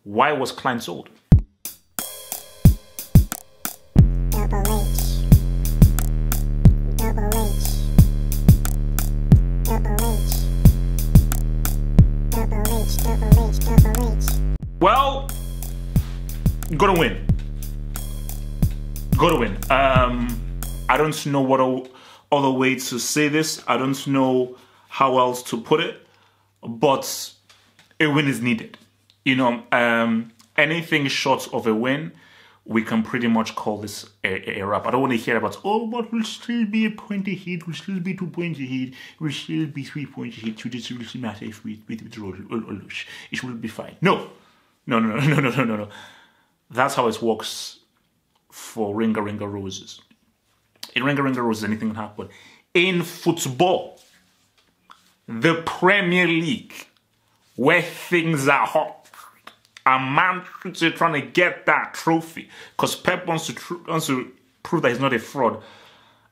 Why was Klein sold? Double H. Double H. Double H. Double H. Double H. Double H. Well, gotta win. Gotta win. I don't know what other way to say this. I don't know how else to put it, but a win is needed. You know, anything short of a win, we can pretty much call this a wrap. I don't want to hear about, oh, but we'll still be a point ahead, we'll still be 2 points ahead, we'll still be 3 points ahead, so this will matter if we withdraw. It will be fine. No. That's how it works for Ringa Roses. In Ringa Roses, anything can happen. In football, the Premier League, where things are hot, a Man City trying to get that trophy because Pep wants to prove that he's not a fraud.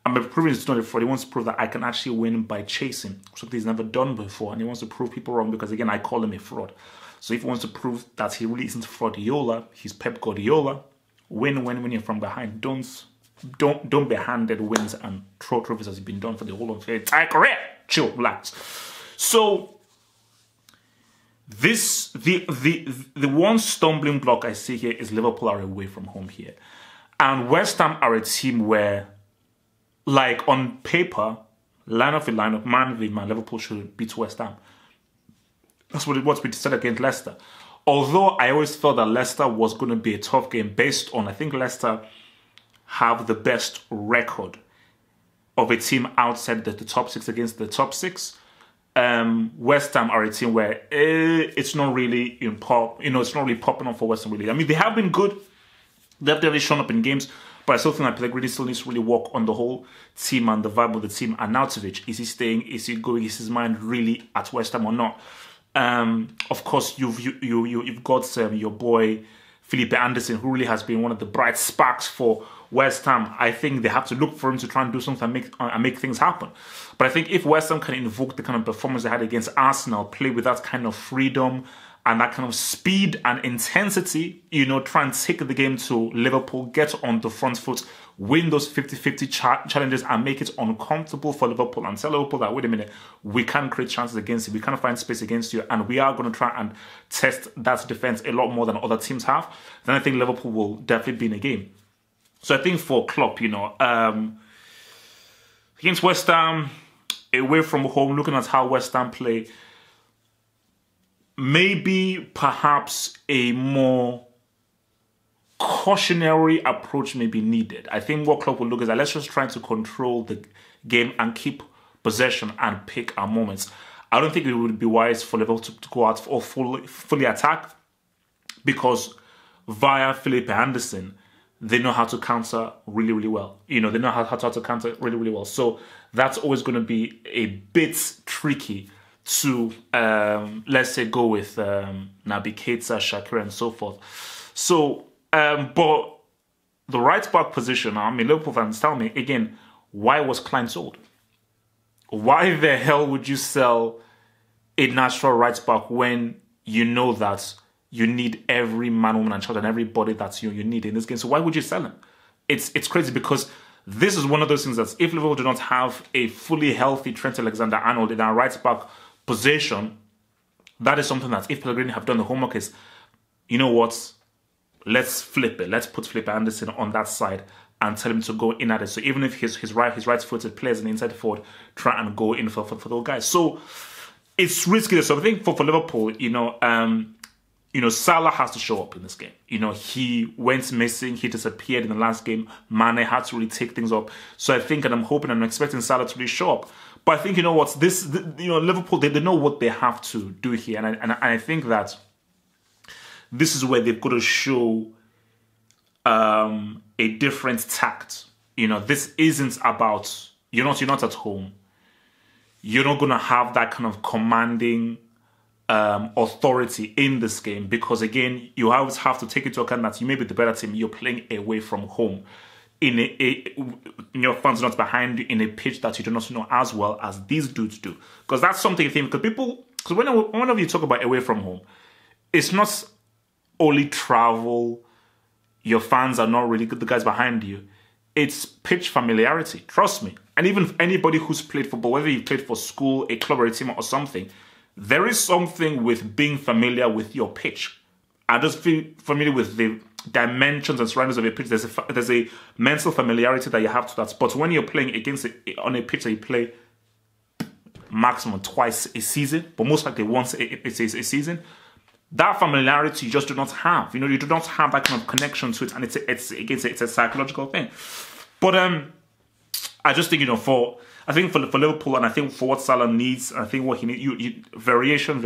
I'm proving he's not a fraud. He wants to prove that I can actually win by chasing, something he's never done before, and he wants to prove people wrong because, again, I call him a fraud. So if he wants to prove that he really isn't Fraudiola, he's Pep Guardiola. Win when you're from behind. Don't be handed wins and throw trophies as you've been done for the whole of your entire career. Chill, relax. So the one stumbling block I see here is Liverpool are away from home here. And West Ham are a team where, like, on paper, line for line up, man, Liverpool should beat West Ham. That's what we said against Leicester. Although I always felt that Leicester was going to be a tough game based on, I think Leicester have the best record of a team outside the top 6 against the top 6. West Ham are a team where it's not really it's not really popping up for West Ham really. I mean, they have been good. They've definitely shown up in games, but I still think that Pellegrini still needs to really work on the whole team and the vibe of the team. And Arnautovic, is he staying? Is he going? Is his mind really at West Ham or not? Of course, you've got your boy Felipe Anderson, who really has been one of the bright sparks for West Ham. I think they have to look for him to try and do something and make things happen. But I think if West Ham can invoke the kind of performance they had against Arsenal, play with that kind of freedom and that kind of speed and intensity, try and take the game to Liverpool, get on the front foot, win those 50-50 challenges and make it uncomfortable for Liverpool and tell Liverpool that, wait a minute, we can't create chances against you, we can't find space against you, and we are going to try and test that defense a lot more than other teams have, then I think Liverpool will definitely be in a game. So I think for Klopp, against West Ham, away from home, looking at how West Ham play, maybe perhaps a more cautionary approach may be needed. I think what Klopp will look is that let's just try to control the game and keep possession and pick our moments. I don't think it would be wise for Liverpool to go out or fully attack, because via Felipe Anderson, they know how to counter really, really well. They know how to counter really, really well. So that's always going to be a bit tricky to, let's say, go with Naby Keita, Shakira, and so forth. So, but the right back position, I mean, Liverpool fans, tell me, again, why was Klein sold? Why the hell would you sell a natural right back when you know that you need every man, woman, and child and everybody that you need in this game? So why would you sell him? It's crazy, because this is one of those things that if Liverpool do not have a fully healthy Trent Alexander-Arnold in our right back position, that is something that if Pellegrini have done the homework is, you know what, let's flip it. Let's put Felipe Anderson on that side and tell him to go in at it. So even if his right-footed players in the inside forward try and go in for those guys. So it's risky. So I think for Liverpool, Salah has to show up in this game. He went missing. He disappeared in the last game. Mane had to really take things up. So I think, and I'm hoping and I'm expecting Salah to really show up. But I think, Liverpool, they know what they have to do here. And I think that this is where they've got to show a different tact. This isn't about, you're not at home. You're not going to have that kind of commanding authority in this game, because again, you always have to take into account that you may be the better team. You're playing away from home in your fans not behind you in a pitch that you do not know as well as these dudes do. Because that's something you think, because whenever you talk about away from home, it's not only travel, your fans are not really good, the guys behind you. It's pitch familiarity, trust me. And even anybody who's played football, whether you've played for school, a club or a team or something, there is something with being familiar with your pitch. I just feel familiar with the dimensions and surroundings of a pitch. There's a mental familiarity that you have to that. But when you're playing against on a pitch that you play maximum twice a season, but most likely once a season, that familiarity you just do not have. You know, you do not have that kind of connection to it, and it's a psychological thing. But I just think, you know, for Liverpool, and I think for what Salah needs, I think what he needs, variation.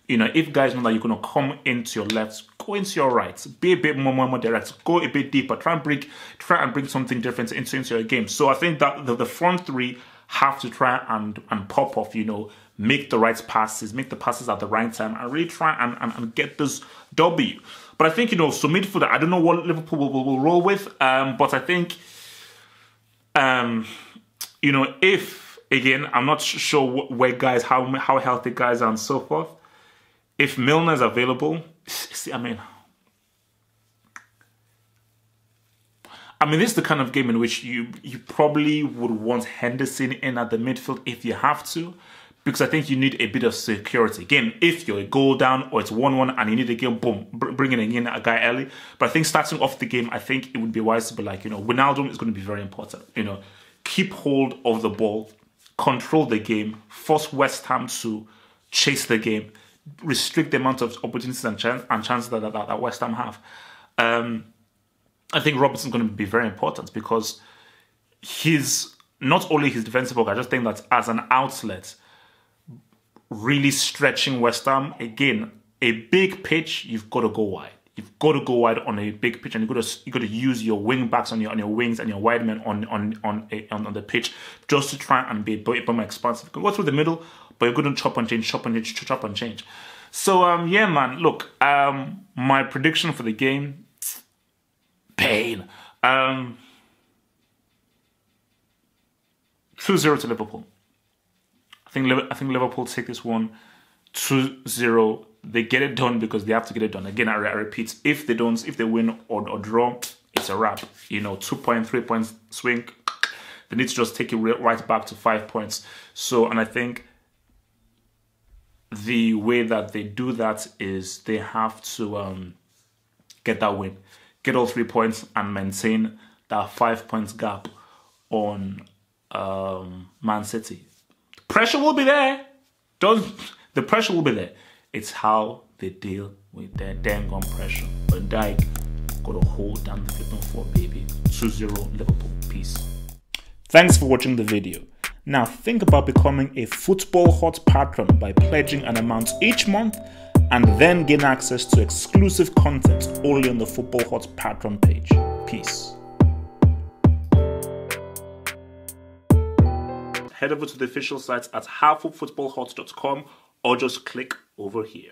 You know, if guys know that you're gonna come into your left, go into your right, be a bit more direct, go a bit deeper, try and bring something different into your game. So I think that the front three have to try and pop off, you know, make the right passes, make the passes at the right time, and really try and get this W. But I think, you know, so midfield, I don't know what Liverpool will roll with, but I think, you know, if, again, I'm not sure where guys, how healthy guys are and so forth. If Milner is available, see, I mean, this is the kind of game in which you probably would want Henderson in at the midfield if you have to, because I think you need a bit of security. Again, if you're a goal down or it's 1-1 and you need a game, boom, bringing in a guy early. But I think starting off the game, I think it would be wise to be like, you know, Wijnaldum is going to be very important. You know, keep hold of the ball, control the game, force West Ham to chase the game, restrict the amount of opportunities and chances that West Ham have. I think Robertson's going to be very important because he's not only his defensive work, I just think that as an outlet, really stretching West Ham. Again, a big pitch, you've got to go wide. You've got to go wide on a big pitch, and you've got to use your wing backs on your wings and your wide men on the pitch just to try and be a bit more expansive. You can go through the middle, but you're going to chop and change. So yeah, man. Look, my prediction for the game, pain. 2-0 to Liverpool. I think Liverpool take this one 2-0. They get it done because they have to get it done. Again, I repeat, if they win or draw, it's a wrap. You know, 3 points swing. They need to just take it right back to 5 points. So, and I think the way that they do that is they have to get that win, get all 3 points, and maintain that 5 points gap on Man City. Pressure will be there. The pressure will be there. It's how they deal with their dang on pressure. But Dyke got to hold down the flipping fort, baby. 2-0 Liverpool. Peace. Thanks for watching the video. Now think about becoming a Football Hot patron by pledging an amount each month and then gain access to exclusive content only on the Football Hot patron page. Peace. Head over to the official site at halffootballhot.com or just click over here.